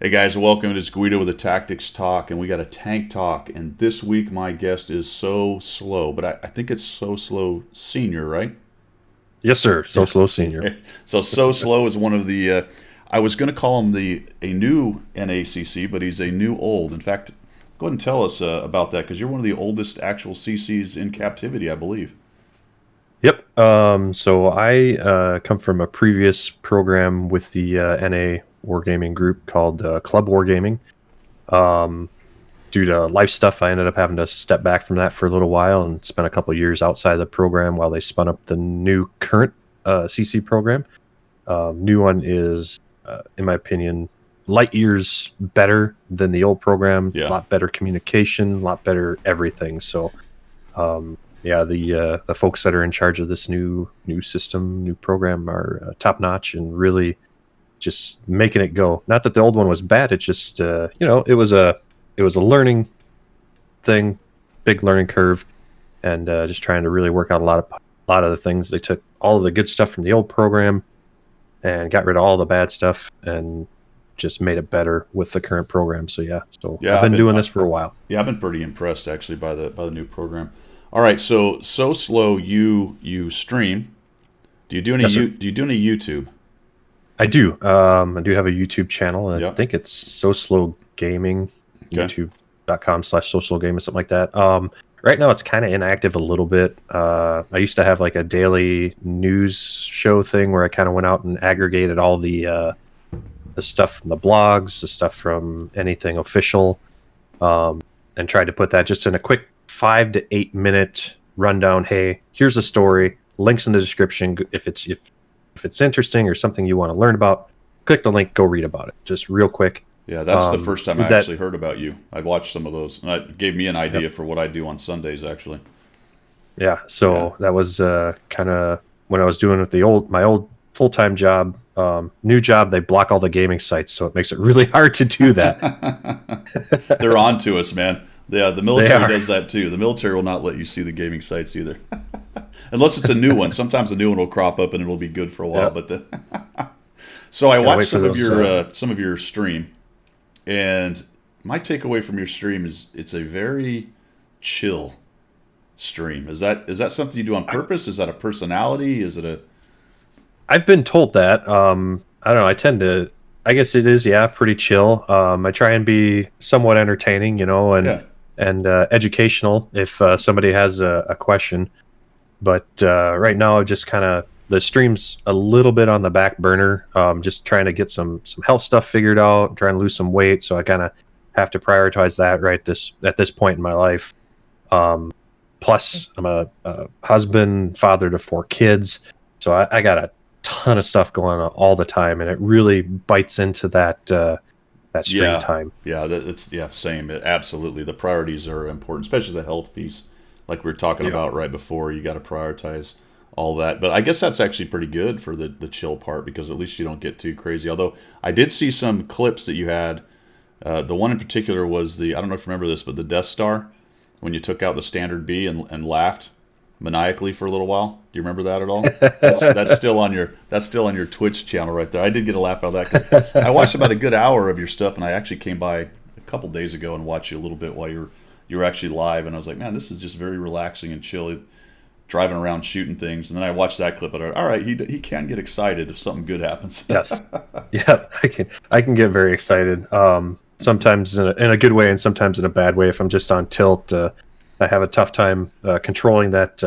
Hey guys, welcome. It's Guido with a Tactics Talk, and we got a Tank Talk. And this week, my guest is SoSlo, but I think it's SoSlo Senior, right? Yes, sir. SoSlo Senior. So SoSlo is one of the. I was going to call him a new NACC, but he's a new old. In fact, go ahead and tell us about that because you're one of the oldest actual CCs in captivity, I believe. Yep. So I come from a previous program with the NA Wargaming group called Club Wargaming. Um, Due to life stuff, I ended up having to step back from that for a little while and spent a couple years outside the program while they spun up the new current CC program. New one is, in my opinion, light years better than the old program. A Yeah. lot better communication, a lot better everything. So yeah, the folks that are in charge of this new system, new program are top notch and really just making it go. Not that the old one was bad; it just it was a learning thing, big learning curve, and just trying to really work out a lot of the things. They took all of the good stuff from the old program and got rid of all the bad stuff and just made it better with the current program. So yeah, so Yeah, I've been doing this for a while. yeah, I've been pretty impressed actually by the new program. All right, so slow. You stream. Do you do any Yes, sir. do you do any YouTube? I do. I do have a YouTube channel. I Yeah. think it's SoSlo Gaming, Okay. youtube.com/SoSlo Gaming, something like that. Right now it's kind of inactive a little bit. I used to have like a daily news show thing where I kind of went out and aggregated all the stuff from the blogs, the stuff from anything official, and tried to put that just in a quick 5 to 8 minute rundown. Hey, here's a story. Links in the description. If it's interesting or something you want to learn about, click the link. Go read about it. Just real quick. Yeah, that's the first time I Did that. actually heard about you. I've watched some of those, and it gave me an Yep. idea for what I do on Sundays. Actually, Yeah. yeah, So that was kind of when I was doing with my old full time job. New job, they block all the gaming sites, so it makes it really hard to do that. they're on to us, man. Yeah, the They military are. does that too. The military will not let you see the gaming sites either, unless it's a new one. Sometimes a new one will crop up and it'll be good for a while. Yeah. But so I Gotta watched wait for those. some of your stream, and my takeaway from your stream is it's a very chill stream. Is that something you do on purpose? Is that a personality? Is it a I've been told that. I don't know. I tend to. I guess it is. Yeah, pretty chill. I try and be somewhat entertaining, yeah? and educational if somebody has a question. But right now, just kind of the stream's a little bit on the back burner. Just trying to get some health stuff figured out, trying to lose some weight. So I kind of have to prioritize that right this at this point in my life. Plus, I'm a husband, father to 4 kids, so I got a ton of stuff going on all the time, and it really bites into that stream Yeah, time. yeah, it's yeah, same. Absolutely, the priorities are important, especially the health piece, like we were talking Yeah. about right before. You got to prioritize all that, but I guess that's actually pretty good for the chill part because at least you don't get too crazy. Although I did see some clips that you had. The one in particular was the I don't know if you remember this, but the Death Star when you took out the Standard B and laughed maniacally for a little while. Do you remember that at all? That's still on your Twitch channel right there. I did get a laugh out of that because I watched about a good hour of your stuff, and I actually came by a couple days ago and watched you a little bit while you were actually live, and I was like, man, this is just very relaxing and chill, driving around shooting things. And then I watched that clip, and I went, all right, he can get excited if something good happens. Yes. Yeah, I can get very excited. Sometimes in a good way, and sometimes in a bad way. If I'm just on tilt, I have a tough time controlling that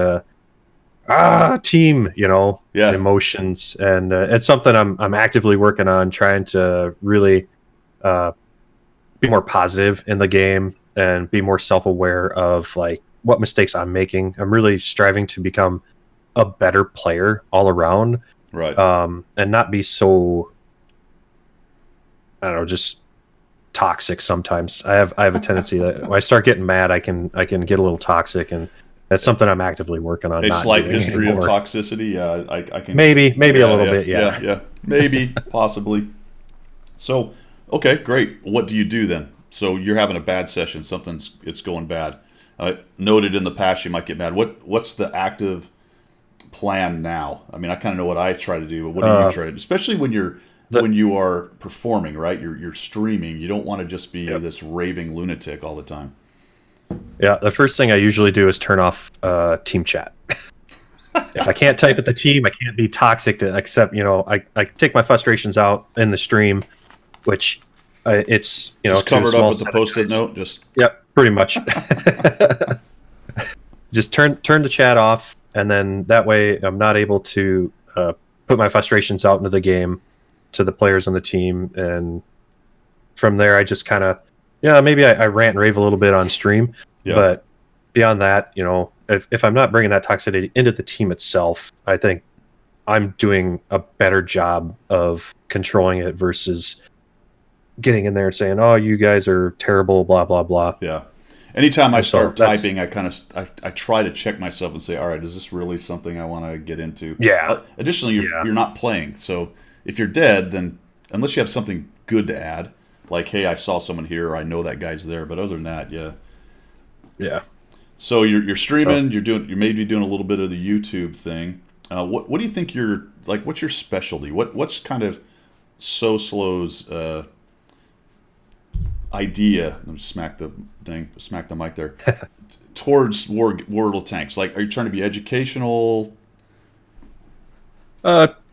team, Yeah, emotions, and it's something I'm actively working on, trying to really uh, be more positive in the game and be more self aware of like what mistakes I'm making. I'm really striving to become a better player all around, right. and not be so, I don't know, just toxic sometimes. I have a tendency that when I start getting mad, I can get a little toxic, and that's something I'm actively working on A not slight doing history of anymore. toxicity. Yeah, I can. Maybe a Yeah, little yeah, bit, yeah, yeah. yeah. Maybe, possibly. So, okay, great. What do you do then? So you're having a bad session. It's going bad. Noted in the past you might get mad. What's the active plan now? I mean, I kind of know what I try to do, but what do you Uh, try to do? Especially when you're when you are performing, right? You're streaming. You don't want to just be Yep. this raving lunatic all the time. Yeah, the first thing I usually do is turn off team chat. If I can't type at the team, I can't be toxic to accept. I take my frustrations out in the stream, which it's Just to a cover it up small with the set of post-it guys. note. Just Yep, pretty much. Just turn the chat off, and then that way I'm not able to put my frustrations out into the game to the players on the team, and from there I just kind of maybe I rant and rave a little bit on stream, yeah. but beyond that, if I'm not bringing that toxicity into the team itself, I think I'm doing a better job of controlling it versus getting in there and saying, "Oh, you guys are terrible," blah blah blah. Yeah. Anytime I And so start typing, I try to check myself and say, all right, is this really something I want to get into? Yeah. Additionally, Yeah. you're not playing, so if you're dead, then unless you have something good to add, like hey, I saw someone here, or I know that guy's there. But other than that, yeah. Yeah. So you're streaming, you're maybe doing a little bit of the YouTube thing. What do you think you're like? What's your specialty? What's kind of SoSlo's idea? Let me smack the mic there. Towards Wordle tanks, like, are you trying to be educational?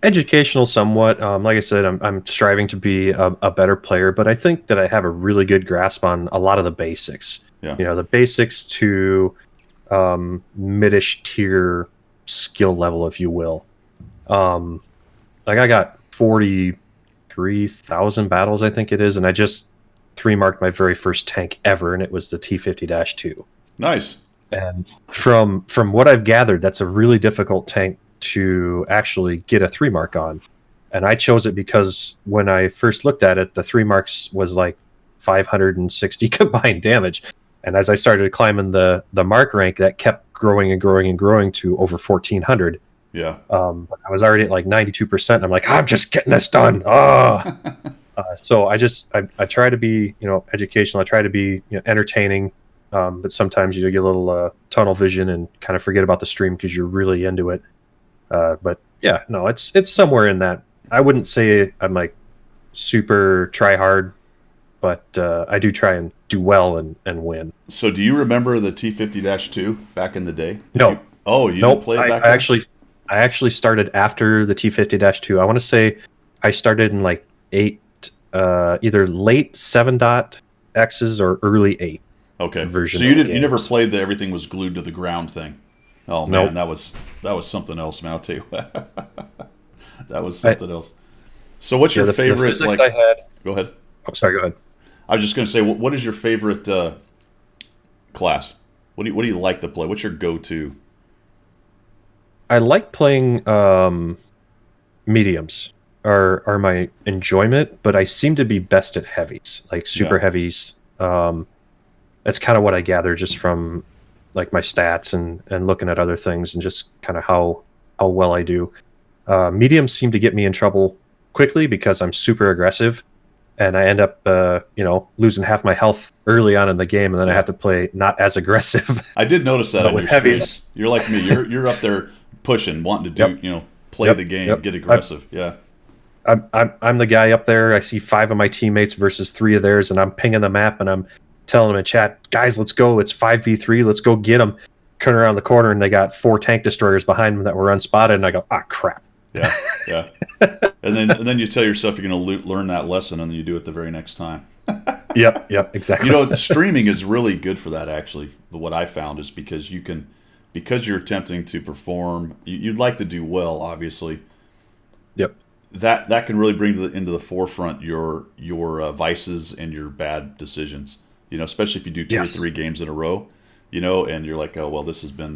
Educational somewhat. Like I said, I'm striving to be a better player, but I think that I have a really good grasp on a lot of the basics. Yeah. The basics to midish tier skill level, if you will. Like I got 43,000 battles, I think it is, and I just 3-marked my very first tank ever, and it was the T50-2. Nice. And from what I've gathered, that's a really difficult tank to actually get a 3-mark on. And I chose it because when I first looked at it, the 3 marks was like 560 combined damage. And as I started climbing the mark rank, that kept growing and growing and growing to over 1,400. Yeah. I was already at like 92%. And I'm like, I'm just getting this done. So I try to be, educational. I try to be entertaining. But sometimes you get a little tunnel vision and kind of forget about the stream because you're really into it. But yeah, no, it's somewhere in that. I wouldn't say I'm like super try hard, but I do try and do well and win. So do you remember the T50-2 back in the day? No. You Nope. didn't play it back I then? I actually started after the T50-2. I want to say I started in like 8, either late 7.x's or early 8. Okay. Version So of you never games. played the everything was glued to the ground thing. Oh man, Nope. that was something else, man. I'll tell you what. That was something else. So what's your the favorite physics like I had. go ahead. Oh, sorry, go ahead. I was just going to say what is your favorite class? What do you like to play? What's your go-to? I like playing mediums are my enjoyment, but I seem to be best at heavies, like super Yeah. heavies. That's kind of what I gather just from like my stats and looking at other things and just kind of how well I do. Mediums seem to get me in trouble quickly because I'm super aggressive, and I end up losing half my health early on in the game, and then I have to play not as aggressive. I did notice that But on with your stream. heavies- You're like me. You're up there pushing, wanting to do, Yep. play Yep. the game, Yep. get aggressive. Yeah. I'm the guy up there. I see 5 of my teammates versus 3 of theirs, and I'm pinging the map, and I'm telling them in chat, guys, let's go. It's 5v3. Let's go get them. Turn around the corner, and they got 4 tank destroyers behind them that were unspotted, and I go, crap. Yeah. Yeah. and then you tell yourself you're going to learn that lesson, and then you do it the very next time. Yep, exactly. Streaming is really good for that, actually. But what I found is because you're attempting to perform, you'd like to do well, obviously. Yep. That can really bring into the forefront your vices and your bad decisions. Especially if you do 2 Yes. or 3 games in a row. And you're like, oh well, this has been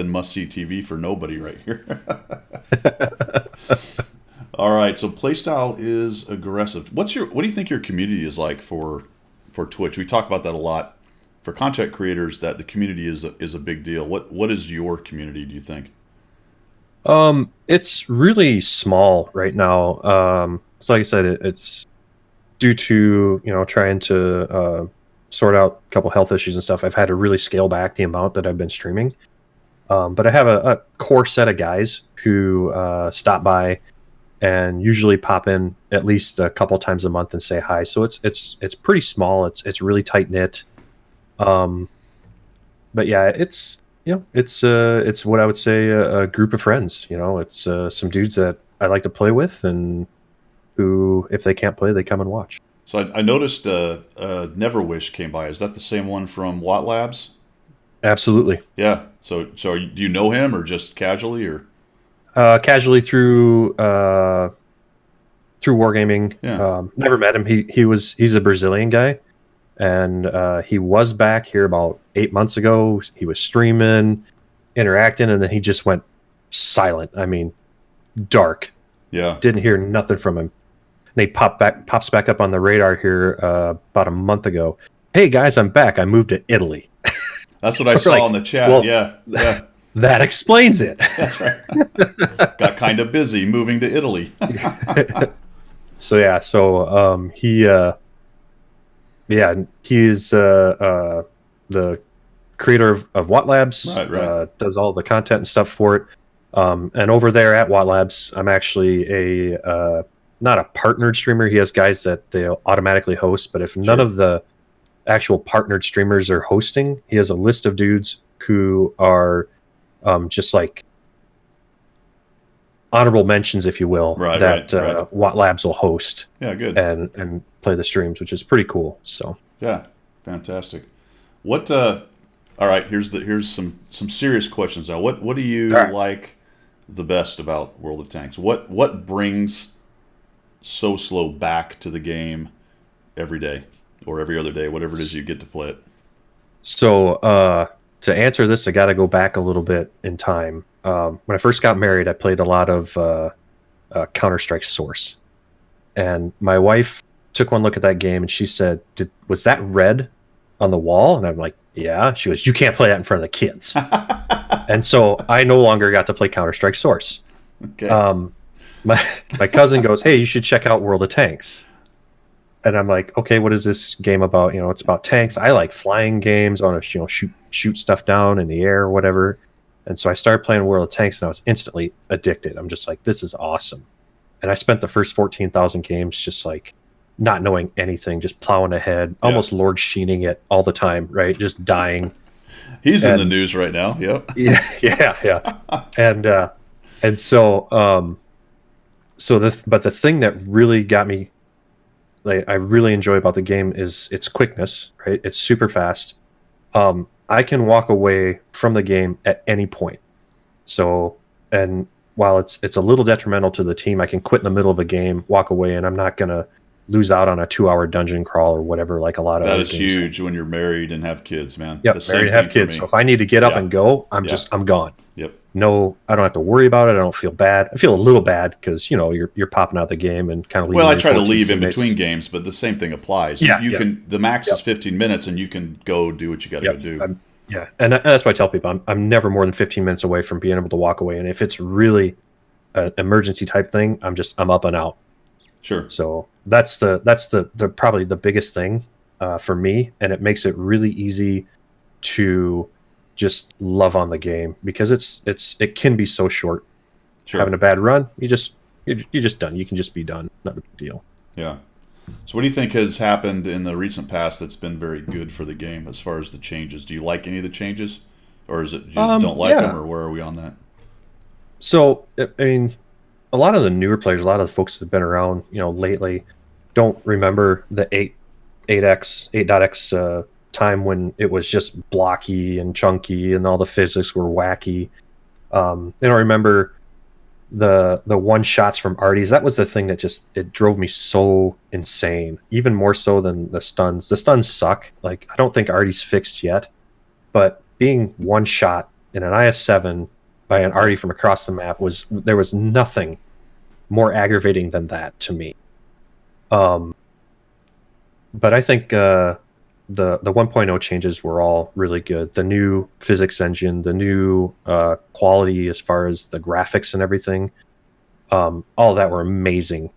must see TV for nobody right here. All right, so playstyle is aggressive. What do you think your community is like for Twitch? We talk about that a lot. For content creators, that the community is a big deal. What is your community, do you think? It's really small right now. So like I said, it's due to trying to sort out a couple health issues and stuff. I've had to really scale back the amount that I've been streaming. But I have a core set of guys who stop by and usually pop in at least a couple times a month and say hi. So it's pretty small. It's really tight knit. But yeah, it's what I would say a group of friends. It's some dudes that I like to play with, and who, if they can't play, they come and watch. So I noticed Neverwish came by. Is that the same one from Watt Labs? Absolutely. Yeah. So do you know him or just casually or? Casually through wargaming. Yeah. Never met him. He's a Brazilian guy, and he was back here about 8 months ago. He was streaming, interacting, and then he just went silent. I mean, dark. Yeah. Didn't hear nothing from him. And he pops back up on the radar here about a month ago. Hey guys, I'm back. I moved to Italy. That's what I saw in the chat. Well, yeah. That explains it. That's right. Got kind of busy moving to Italy. So he's the creator of Watt Labs. Right. Does all the content and stuff for it. And over there at Watt Labs, I'm actually not a partnered streamer. He has guys that they'll automatically host, but if none of the actual partnered streamers are hosting, he has a list of dudes who are just like honorable mentions, if you will, that Watt Labs will host. Yeah, good. And play the streams, which is pretty cool. So yeah, fantastic. What? All right, here's some serious questions now. What do you like the best about World of Tanks? What brings SoSlo back to the game every day or every other day, whatever it is you get to play it? So to answer this, I got to go back a little bit in time. When I first got married, I played a lot of Counter-Strike Source, and my wife took one look at that game and she said, "Was that red on the wall?" And I'm like, "Yeah." She goes, "You can't play that in front of the kids." And so I no longer got to play Counter-Strike Source. Okay. My cousin goes, "Hey, you should check out World of Tanks." And I'm like, "Okay, what is this game about?" It's about tanks. I like flying games. I want to shoot stuff down in the air or whatever. And so I started playing World of Tanks, and I was instantly addicted. I'm just like, this is awesome. And I spent the first 14,000 games just like not knowing anything, just plowing ahead, almost Lord Sheening it all the time, right? Just dying. He's in the news right now. Yep. Yeah. And so but the thing that really got me, like, I really enjoy about the game is its quickness, right? It's super fast. I can walk away from the game at any point. So, and while it's a little detrimental to the team, I can quit in the middle of a game, walk away, and I'm not gonna lose out on a 2-hour dungeon crawl or whatever. Like a lot of that other is games. huge when you're married and have kids, man. Yep, married and have kids. So if I need to get up and go, I'm gone. Yep. No, I don't have to worry about it. I don't feel bad. I feel a little bad because you're popping out the game and kind of leaving. Well, I try to leave in between games, but the same thing applies. You can. The max is 15 minutes, and you can go do what you got to go do. And that's why I tell people I'm never more than 15 minutes away from being able to walk away. And if it's really an emergency type thing, I'm up and out. Sure. So that's the probably the biggest thing for me, and it makes it really easy to just love on the game because it can be so short. Sure. Having a bad run, you're just done. You can just be done. Not a big deal. Yeah. So what do you think has happened in the recent past that's been very good for the game as far as the changes? Do you like any of the changes, or is it you don't like them, or where are we on that? So I mean, a lot of the newer players, a lot of the folks that have been around, lately, don't remember the 8.x time when it was just blocky and chunky and all the physics were wacky. They don't remember the one shots from Arties. That was the thing that it drove me so insane, even more so than the stuns. The stuns suck. Like, I don't think Artie's fixed yet, but being one shot in an IS-7 by an Artie from across the map there was nothing more aggravating than that to me. But I think the 1.0 changes were all really good. The new physics engine, the new quality as far as the graphics and everything, all of that were amazing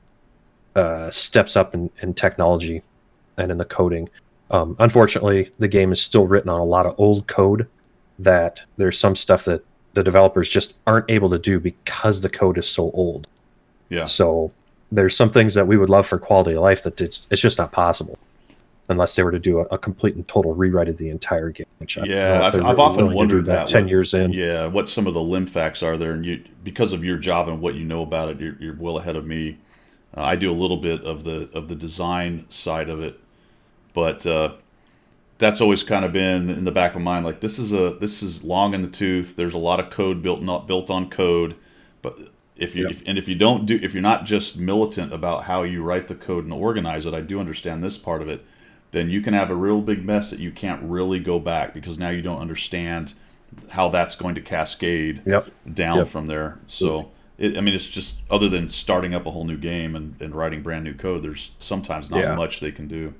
steps up in technology and in the coding. Unfortunately, the game is still written on a lot of old code that there's some stuff that the developers just aren't able to do because the code is so old. Yeah. So there's some things that we would love for quality of life that it's just not possible unless they were to do a complete and total rewrite of the entire game, which I don't know Yeah, if they're I've really often willing to do wondered that that. 10 What, years in. yeah, what some of the limb facts are there, and you, because of your job and what you know about it, you're well ahead of me. I do a little bit of the design side of it, but that's always kind of been in the back of my mind. Like this is long in the tooth. There's a lot of code built not built on code, but Yep. if you don't do if you're not just militant about how you write the code and organize it, I do understand this part of it. Then you can have a real big mess that you can't really go back because now you don't understand how that's going to cascade Yep. down Yep. from there. So I mean, it's just other than starting up a whole new game and writing brand new code. There's sometimes not Yeah. much they can do.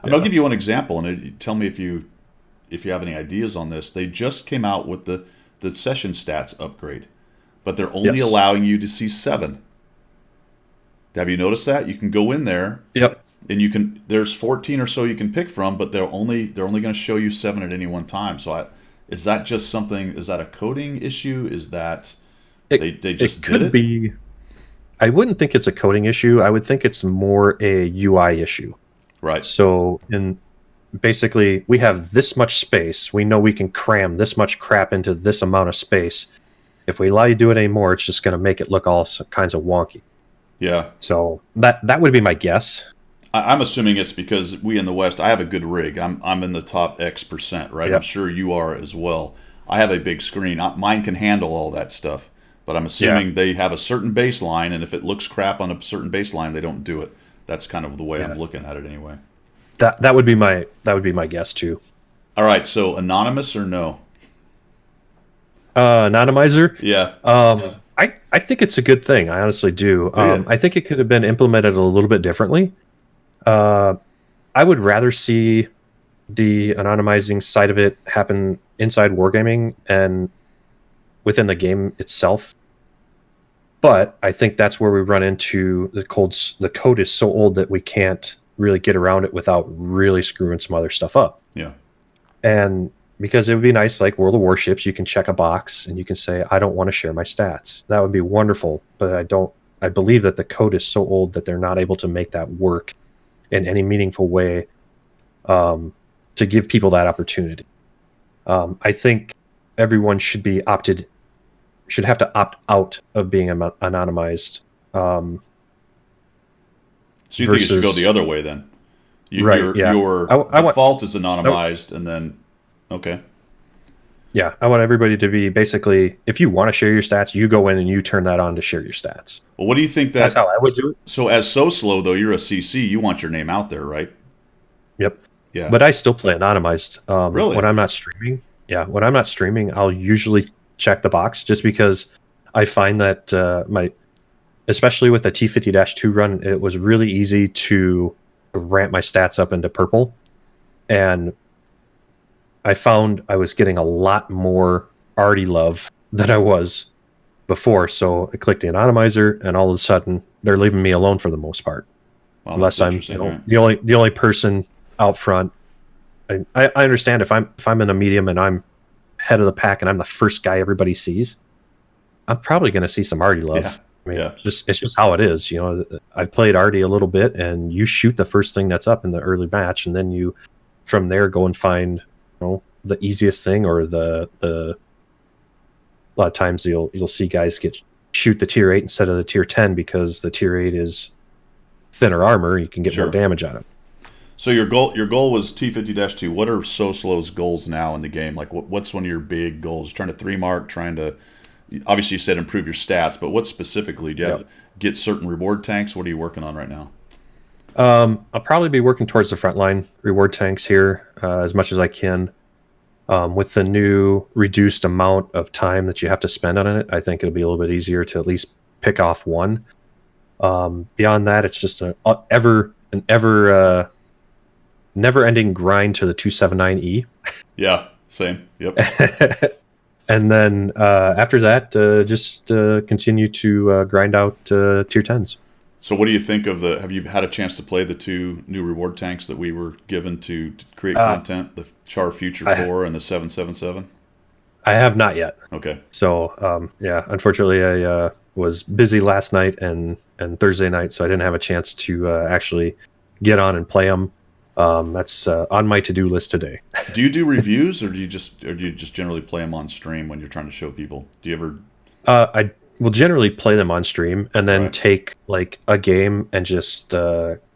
I mean, I'll Yeah. give you one example, and tell me if you have any ideas on this. They just came out with the session stats upgrade, but they're only Yes. allowing you to see 7. Have you noticed that? You can go in there Yep. and you can there's 14 or so you can pick from, but they're only going to show you 7 at any one time. So is that just something? Is that a coding issue? Is that they just It could did it? be. I wouldn't think it's a coding issue. I would think it's more a UI issue. Right. So in basically we have this much space. We know we can cram this much crap into this amount of space. If we allow you to do it anymore, it's just going to make it look all kinds of wonky. Yeah. So that would be my guess. I'm assuming it's because we in the West. I have a good rig. I'm in the top X%, right? I'm Yep. sure you are as well. I have a big screen. Mine can handle all that stuff, but I'm assuming they have a certain baseline, and if it looks crap on a certain baseline, they don't do it. That's kind of the way Yeah. I'm looking at it, anyway. That would be my guess too. All right. So anonymous or no? Anonymizer. Yeah. I think it's a good thing. I honestly do. you? I think it could have been implemented a little bit differently. Uh, I would rather see the anonymizing side of it happen inside wargaming and within the game itself. But I think that's where we run into the codes. The code is so old that we can't really get around it without really screwing some other stuff up. Yeah. And because it would be nice, like World of Warships, you can check a box and you can say, I don't want to share my stats. That would be wonderful. But I believe that the code is so old that they're not able to make that work in any meaningful way to give people that opportunity. I think everyone should have to opt out of being anonymized. So you think it should go versus- the other way then? Right, Your, yeah. your I want- default is anonymized, and then okay. Yeah, I want everybody to be basically, if you want to share your stats, you go in and you turn that on to share your stats. Well, what do you think That's that? how I would do it. So as SoSlo though, you're a CC. You want your name out there, right? Yep. Yeah. But I still play anonymized. Really? When I'm not streaming. Yeah, when I'm not streaming, I'll usually check the box just because I find that especially with the T50-2 run, it was really easy to ramp my stats up into purple. And I found I was getting a lot more arty love than I was before. So I clicked the anonymizer, and all of a sudden they're leaving me alone for the most part. Well, Unless that's I'm interesting, right? the only person out front. I understand if I'm in a medium and I'm head of the pack and I'm the first guy everybody sees, I'm probably going to see some arty love. Yeah. I mean, Yeah. it's just how it is. You know, I've played arty a little bit, and you shoot the first thing that's up in the early match, and then you from there go and find the easiest thing, or the a lot of times you'll see guys shoot the tier 8 instead of the tier 10 because the tier 8 is thinner armor. You can get Sure. more damage on it. So your goal was T50-2. What are SoSlo's goals now in the game? Like what's one of your big goals? Trying to 3-mark, trying to obviously you said improve your stats, but what specifically? Do you have to get certain reward tanks? What are you working on right now? I'll probably be working towards the frontline reward tanks here as much as I can. With the new reduced amount of time that you have to spend on it, I think it'll be a little bit easier to at least pick off one. Beyond that, it's just an ever never-ending grind to the 279E. Yeah, same. Yep. And then after that, just continue to grind out tier 10s. So what do you think of have you had a chance to play the 2 new reward tanks that we were given to create content, the Char Future 4 and the 777? I have not yet. Okay. So, yeah, unfortunately, was busy last night and Thursday night, so I didn't have a chance to actually get on and play them. That's on my to-do list today. Do you do reviews, or do you just generally play them on stream when you're trying to show people? Do you ever? I will generally play them on stream and then Right. take like a game and just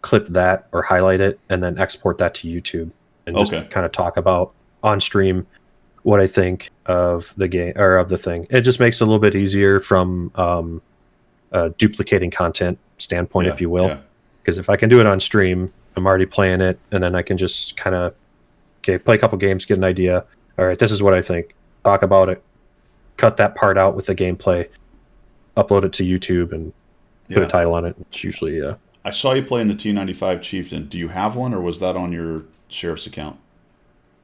clip that or highlight it and then export that to YouTube and just Okay. kind of talk about on stream what I think of the game or of the thing. It just makes it a little bit easier from duplicating content standpoint, Yeah. if you will. Yeah. Because if I can do it on stream, I'm already playing it, and then I can just kind of play a couple games, get an idea. All right, this is what I think. Talk about it. Cut that part out with the gameplay. Upload it to YouTube and put a Yeah. title on it. It's usually I saw you playing the T95 Chieftain. Do you have one, or was that on your sheriff's account?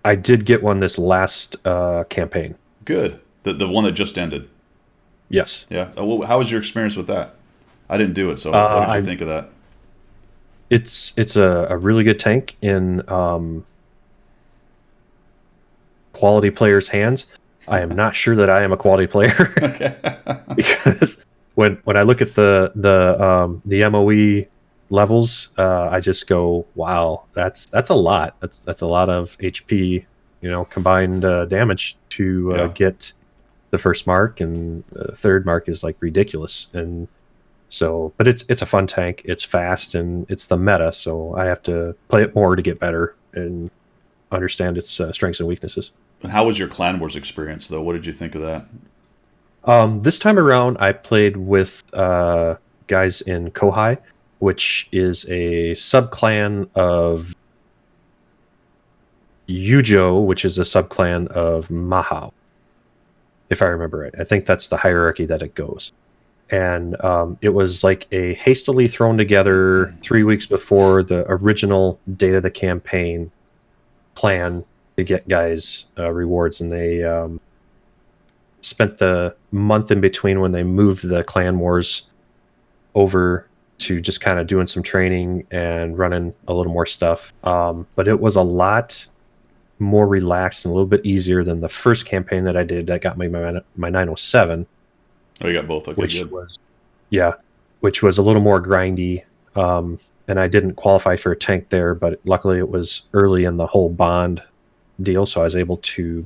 I did get one this last campaign. Good. The one that just ended. Yes. Yeah. How was your experience with that? I didn't do it, so what did you think of that? It's a really good tank in quality players' hands. I am not sure that I am a quality player because when I look at the MOE levels, I just go, wow, that's a lot. That's a lot of HP, combined damage to Yeah. get the first mark, and the third mark is like ridiculous. And so, but it's a fun tank. It's fast and it's the meta, so I have to play it more to get better and understand its strengths and weaknesses. And how was your Clan Wars experience, though? What did you think of that? This time around, I played with guys in Kohai, which is a sub-clan of Yujo, which is a sub-clan of Mahao, if I remember right. I think that's the hierarchy that it goes. And it was like a hastily thrown together 3 weeks before the original date of the campaign plan to get guys rewards, and they spent the month in between when they moved the Clan Wars over to just kind of doing some training and running a little more stuff. But it was a lot more relaxed and a little bit easier than the first campaign that I did that got me my 907. Oh, you got both. Okay, which good. which was a little more grindy. And I didn't qualify for a tank there, but luckily it was early in the whole bond deal, so I was able to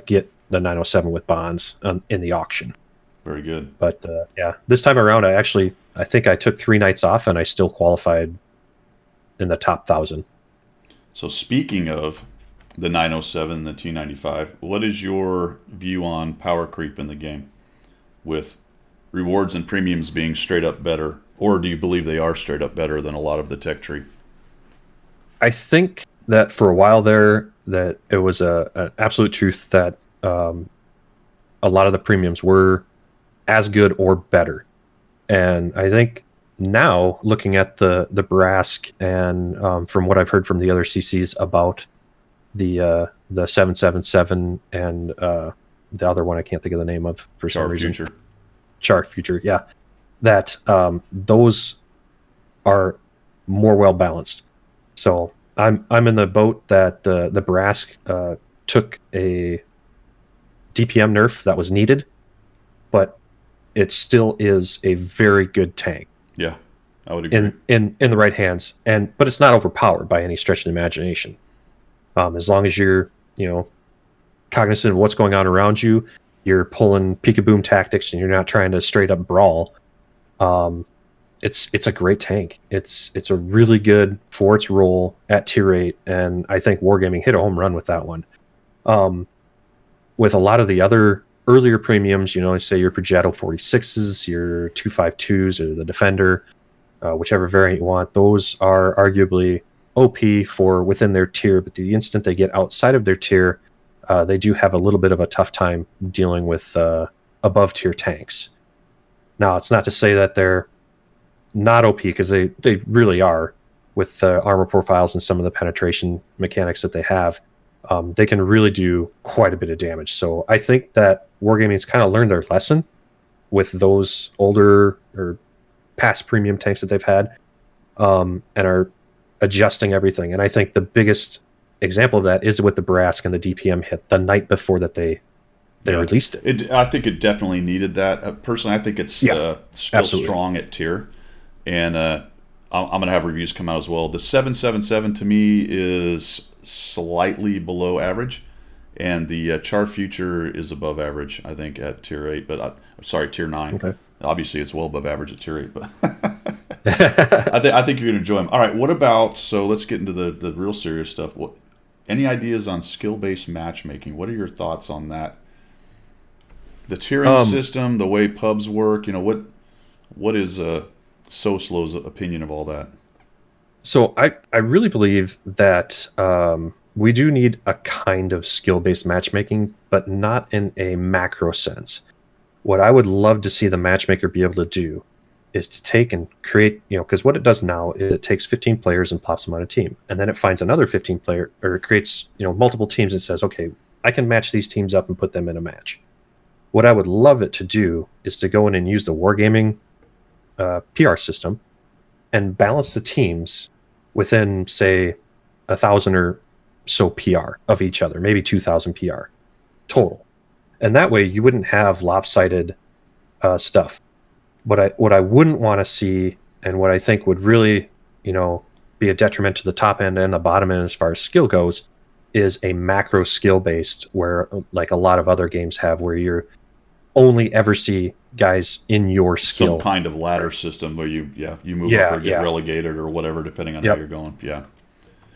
get the 907 with bonds in the auction. Very good. But this time around, I think I took 3 nights off, and I still qualified in the top 1,000. So speaking of the 907 and the T95, what is your view on power creep in the game, with rewards and premiums being straight up better, or do you believe they are straight up better than a lot of the tech tree? I think that for a while there, that it was an absolute truth that a lot of the premiums were as good or better. And I think now, looking at the Brask and from what I've heard from the other CCs about the 777 and the other one I can't think of the name of for Char some reason. Future. Char Future, yeah. That those are more well balanced. So I'm in the boat that the Brask took a DPM nerf that was needed, but it still is a very good tank Yeah, I would agree. in the right hands, but it's not overpowered by any stretch of the imagination. As long as you're cognizant of what's going on around you, you're pulling peek-a-boom tactics, and you're not trying to straight up brawl. It's a great tank. It's a really good for its role at tier 8, and I think Wargaming hit a home run with that one. With a lot of the other earlier premiums, say your Progetto 46s, your 252s, or the Defender, whichever variant you want, those are arguably OP for within their tier, but the instant they get outside of their tier, they do have a little bit of a tough time dealing with above tier tanks. Now, it's not to say that they're not OP, because they really are with the armor profiles and some of the penetration mechanics that they have. They can really do quite a bit of damage. So I think that Wargaming's kind of learned their lesson with those older or past premium tanks that they've had, and are adjusting everything. And I think the biggest example of that is with the Brask and the DPM hit the night before that they they Yeah. released it. I think it definitely needed that. Personally, I think it's Yeah, still absolutely. strong at tier, and I'm going to have reviews come out as well. The 777 to me is slightly below average, and the Char Future is above average, I think, at tier 8. But sorry, tier 9. Okay. Obviously, it's well above average at tier 8, but I think you're going to enjoy them. All right, what about, so let's get into the real serious stuff. Any ideas on skill-based matchmaking? What are your thoughts on that? The tiering um, system, the way pubs work, what is SoSlo's opinion of all that? so I really believe that we do need a kind of skill-based matchmaking, but not in a macro sense. What I would love to see the matchmaker be able to do is to take and create, because what it does now is it takes 15 players and pops them on a team, and then it finds another 15 player, or it creates, multiple teams and says, okay, I can match these teams up and put them in a match. What I would love it to do is to go in and use the wargaming PR system and balance the teams within, say, 1,000 or so PR of each other, maybe 2,000 PR total. And that way you wouldn't have lopsided stuff. What I wouldn't want to see, and what I think would really, be a detriment to the top end and the bottom end as far as skill goes, is a macro skill based, where like a lot of other games have, where you're only ever see guys in your skill. Some kind of ladder system where you move Yeah, up or get yeah. relegated or whatever, depending on how Yep. you're going. Yeah.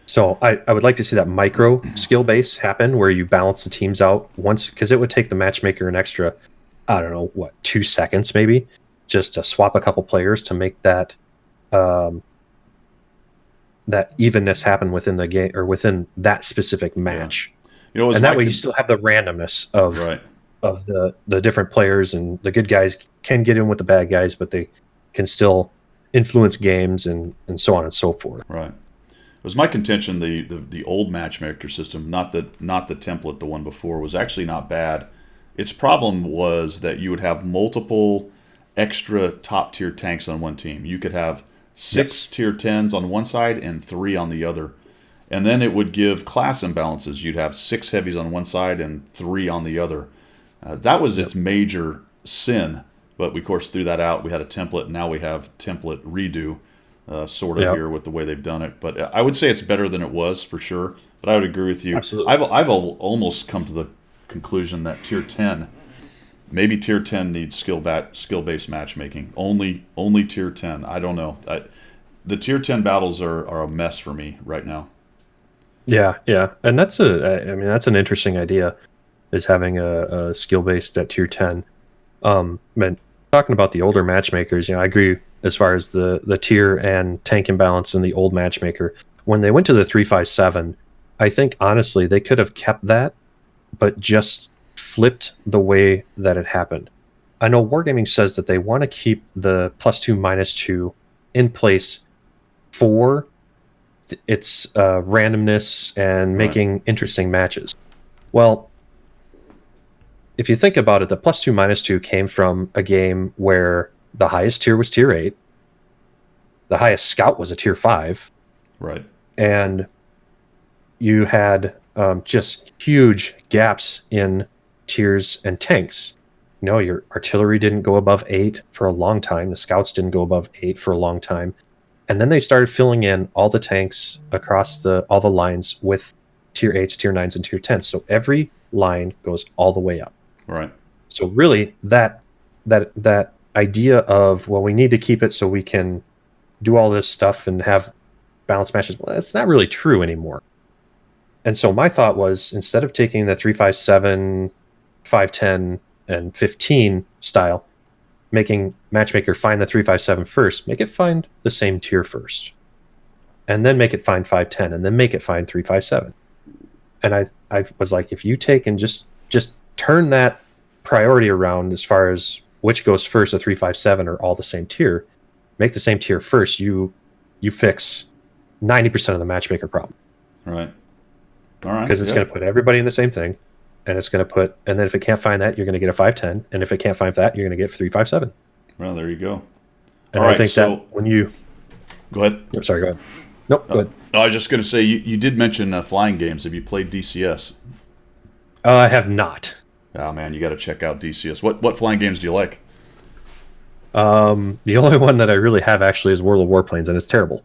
So I would like to see that micro skill base happen, where you balance the teams out once, because it would take the matchmaker an extra, I don't know, 2 seconds maybe, just to swap a couple players to make that that evenness happen within the game, or within that specific match. It And that way you still have the randomness of right. the different players, and the good guys can get in with the bad guys, but they can still influence games, and so on and so forth. Right. It was my contention the old matchmaker system, not the template, the one before, was actually not bad. Its problem was that you would have multiple extra top tier tanks on one team. You could have 6 tier 10s on one side and 3 on the other. And then it would give class imbalances. You'd have 6 heavies on one side and 3 on the other. That was its major sin. But we, of course, threw that out. We had a template. Now we have template redo, sort of here with the way they've done it. But I would say it's better than it was, for sure. But I would agree with you. Absolutely. I've almost come to the conclusion that tier 10, maybe tier 10 needs skill-based matchmaking. Only tier 10. I don't know. The tier 10 battles are a mess for me right now. Yeah, and that's an interesting idea, is having a skill based at tier 10. Man, talking about the older matchmakers, I agree as far as the tier and tank imbalance in the old matchmaker. When they went to the 357, I think honestly they could have kept that, but just flipped the way that it happened. I know Wargaming says that they want to keep the +2 -2 in place for its randomness and making interesting matches. Well, if you think about it, the +2 -2 came from a game where the highest tier was tier 8, the highest scout was a tier 5, Right. and you had just huge gaps in tiers and tanks. Your artillery didn't go above 8 for a long time. The scouts didn't go above 8 for a long time. And then they started filling in all the tanks across all the lines with tier 8s, tier 9s, and tier 10s. So every line goes all the way up. Right. So really, that idea of, well, we need to keep it so we can do all this stuff and have balanced matches, well, that's not really true anymore. And so my thought was, instead of taking the 357, 510, and 15 style, making matchmaker find the 357 first, make it find the same tier first, and then make it find 510, and then make it find 357. And I was like, if you take and just turn that priority around as far as which goes first, a 357 or all the same tier, make the same tier first, you fix 90% of the matchmaker problem. Right. All right. Because it's going to put everybody in the same thing, and it's going to put, and then if it can't find that, you're going to get a 510, and if it can't find that, you're going to get 357. Well, there you go. And All I right, think so that when you, go ahead. sorry, go ahead. Nope, go ahead. I was just going to say, you did mention flying games. Have you played DCS? I have not. Oh man, you got to check out DCS. What flying games do you like? The only one that I really have actually is World of Warplanes, and it's terrible.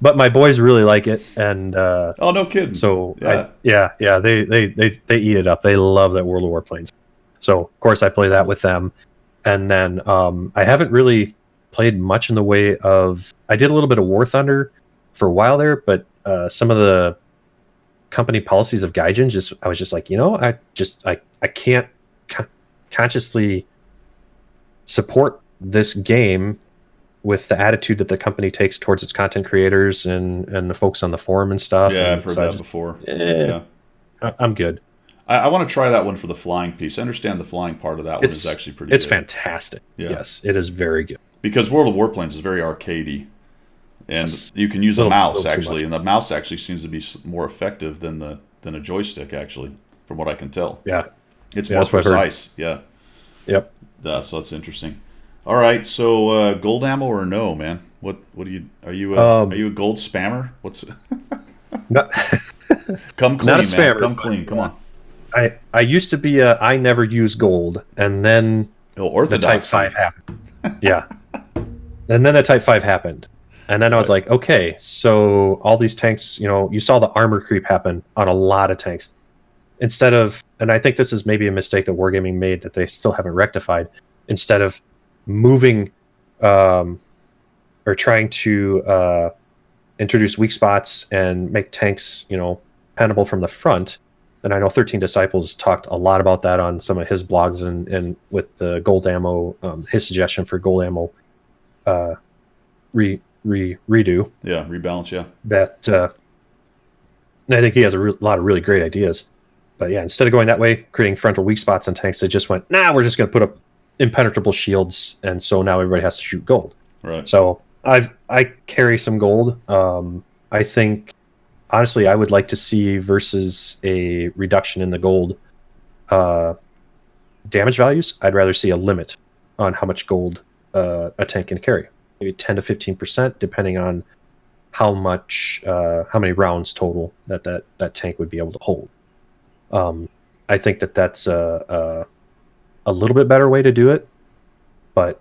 But my boys really like it, and Oh, no kidding. so Yeah. they eat it up. They love that World of Warplanes. So of course I play that with them, and then I haven't really played much in the way of. I did a little bit of War Thunder for a while there, but some of the company policies of Gaijin I was just like, I can't consciously support this game with the attitude that the company takes towards its content creators and the folks on the forum and stuff. Yeah, And I've heard so that before. eh, Yeah. I'm good. I want to try that one for the flying piece. I understand the flying part of that one is actually pretty It's good. fantastic. Yeah. Yes, it is very good. Because World of Warplanes is very arcadey. And Yes. you can use a Little- mouse, little too actually. much. And the mouse actually seems to be more effective than a joystick, actually, from what I can tell. Yeah. It's Yeah, more that's what I heard. precise. Yeah. Yep. So that's interesting. All right, so gold ammo or no, man? What do you are you are you a gold spammer? What's Not, come clean, not a man? spammer, Come clean, come on. I used to be I never use gold, and then Oh, the Type orthodoxy. 5 happened. Yeah. And then the Type 5 happened. And then I was like, okay, so all these tanks, you saw the armor creep happen on a lot of tanks. Instead of, and I think this is maybe a mistake that Wargaming made that they still haven't rectified, instead of moving or trying to introduce weak spots and make tanks, penable from the front. And I know 13 Disciples talked a lot about that on some of his blogs and with the gold ammo, his suggestion for gold ammo redo. Yeah, rebalance. Yeah, That and I think he has a lot of really great ideas. But yeah, instead of going that way, creating frontal weak spots on tanks, they just went, we're just going to put up impenetrable shields, and so now everybody has to shoot gold. right. So I carry some gold. I think honestly, I would like to see versus a reduction in the gold damage values. I'd rather see a limit on how much gold a tank can carry, maybe 10 to 15%, depending on how many rounds total that tank would be able to hold. I think that's a little bit better way to do it, but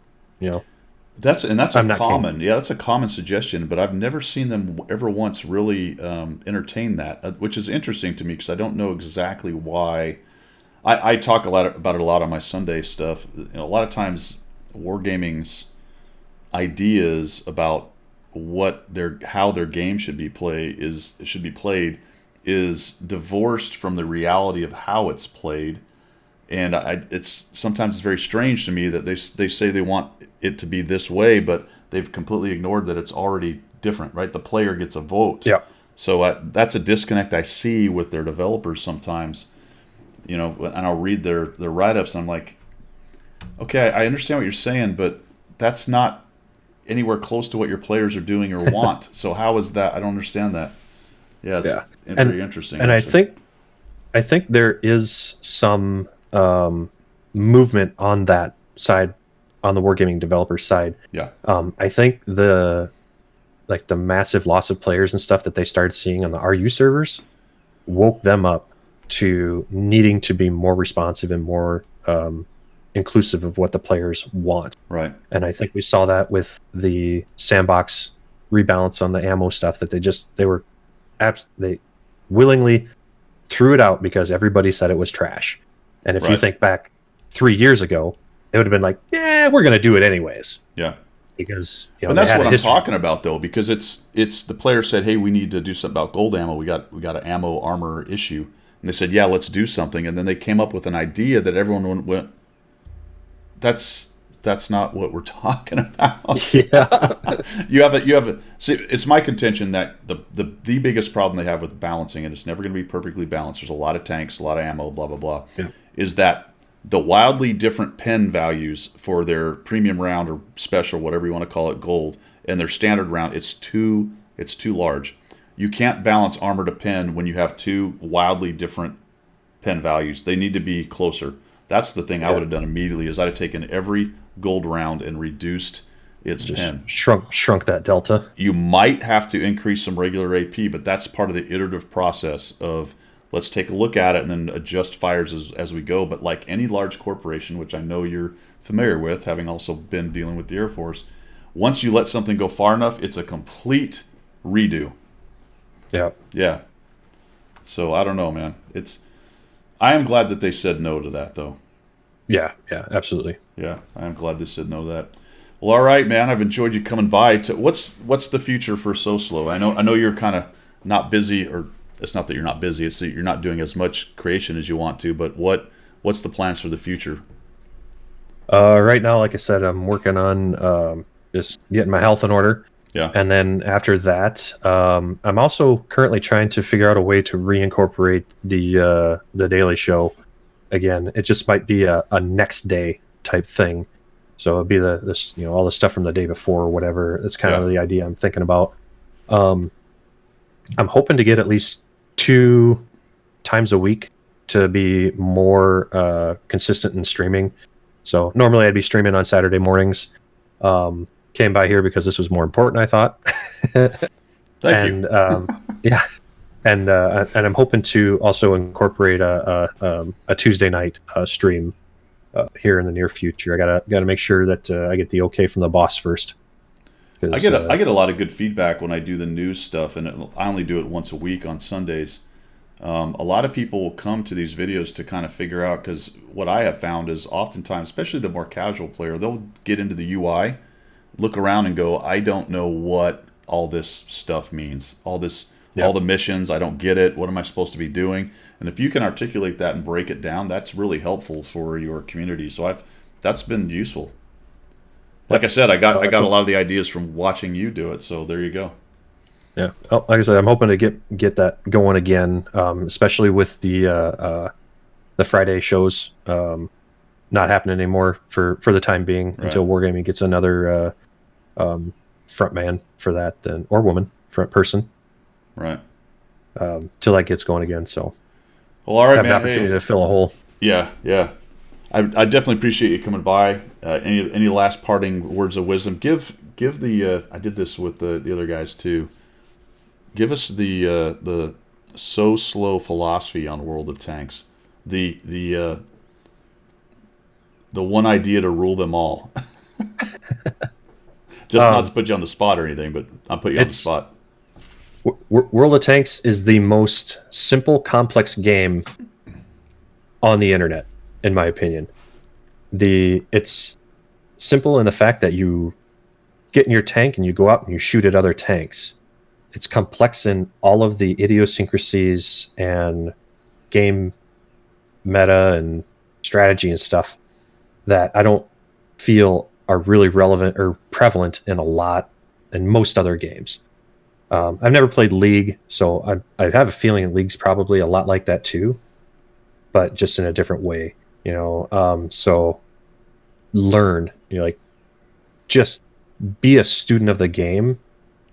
That's I'm not common. Yeah, that's a common suggestion, but I've never seen them ever once really entertain that, which is interesting to me because I don't know exactly why. I talk about it a lot on my Sunday stuff. A lot of times, Wargaming's ideas about how their game should be played is divorced from the reality of how it's played. And it's sometimes it's very strange to me that they say they want it to be this way, but they've completely ignored that it's already different, right? The player gets a vote. Yeah. So that's a disconnect I see with their developers sometimes, and I'll read their write-ups, and I'm like, okay, I understand what you're saying, but that's not anywhere close to what your players are doing or want. So how is that? I don't understand that. Yeah, it's very interesting. And actually. I think there is some movement on that side, on the Wargaming developer side. Yeah. I think the massive loss of players and stuff that they started seeing on the RU servers woke them up to needing to be more responsive and more inclusive of what the players want. Right. And I think we saw that with the sandbox rebalance on the ammo stuff, that they willingly threw it out because everybody said it was trash. And if you Right. think back 3 years ago, it would have been like, yeah, we're going to do it anyways. Yeah. Because And that's what I'm talking about, though, because it's the player said, hey, we need to do something about gold ammo. We got an ammo armor issue. And they said, yeah, let's do something. And then they came up with an idea that everyone went, that's not what we're talking about. Yeah. you have a see, it's my contention that the biggest problem they have with balancing, and it's never going to be perfectly balanced, there's a lot of tanks, a lot of ammo, blah blah blah, is that the wildly different pen values for their premium round or special, whatever you want to call it, gold, and their standard round, it's too large. You can't balance armor to pen when you have two wildly different pen values. They need to be closer. That's the thing I would have done immediately, is I'd have taken every gold round and reduced its pen. Shrunk that delta. You might have to increase some regular AP, but that's part of the iterative process of let's take a look at it and then adjust fires as we go. But like any large corporation, which I know you're familiar with, having also been dealing with the Air Force, once you let something go far enough, it's a complete redo. Yeah. Yeah. So I don't know, man. I am glad that they said no to that, though. Yeah, absolutely. Yeah, I am glad they said no to that. Well, all right, man. I've enjoyed you coming by. What's the future for SoSlo? I know you're kind of not busy, or it's not that you're not busy. It's that you're not doing as much creation as you want to. But what's the plans for the future? Right now, like I said, I'm working on just getting my health in order. Yeah. And then after that, I'm also currently trying to figure out a way to reincorporate the Daily Show again. It just might be a next day type thing. So it'll be this all the stuff from the day before or whatever. That's kind of the idea I'm thinking about. I'm hoping to get at least 2 times a week to be more consistent in streaming. So normally I'd be streaming on Saturday mornings. Came by here because this was more important, I thought. Thank you. Yeah, and I'm hoping to also incorporate a Tuesday night stream here in the near future. I gotta make sure that I get the okay from the boss first. I get a lot of good feedback when I do the news stuff, and I only do it once a week on Sundays. A lot of people will come to these videos to kind of figure out, because what I have found is oftentimes, especially the more casual player, they'll get into the UI, look around and go, I don't know what all this stuff means. All the missions, I don't get it. What am I supposed to be doing? And if you can articulate that and break it down, that's really helpful for your community. So that's been useful. Like I said, I got a lot of the ideas from watching you do it. So there you go. Yeah. Oh, like I said, I'm hoping to get that going again, especially with the Friday shows not happening anymore for the time being, until Wargaming gets another front man for that, or woman, front person. Right. Till that gets going again. So, well, all right, have man. an opportunity to fill a hole. Yeah. I definitely appreciate you coming by. Any last parting words of wisdom? Give the I did this with the other guys too. Give us the SoSlo philosophy on World of Tanks. The one idea to rule them all. Just not to put you on the spot or anything, but I'll put you on the spot. World of Tanks is the most simple, complex game on the internet, in my opinion. It's simple in the fact that you get in your tank and you go out and you shoot at other tanks. It's complex in all of the idiosyncrasies and game meta and strategy and stuff that I don't feel are really relevant or prevalent in most other games. I've never played League, so I have a feeling that League's probably a lot like that too, but just in a different way, so learn, just be a student of the game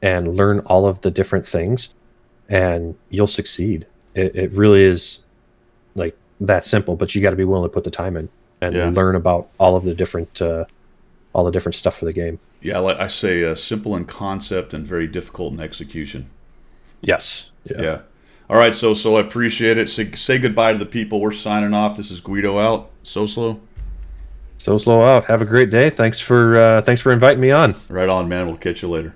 and learn all of the different things, and you'll succeed. It really is like that simple, but you got to be willing to put the time in and learn about all the different stuff for the game. Yeah, like I say, simple in concept and very difficult in execution. Yes. Yeah. All right, so I appreciate it. Say goodbye to the people. We're signing off. This is Guido out. SoSlo. SoSlo out. Have a great day. Thanks for inviting me on. Right on, man. We'll catch you later.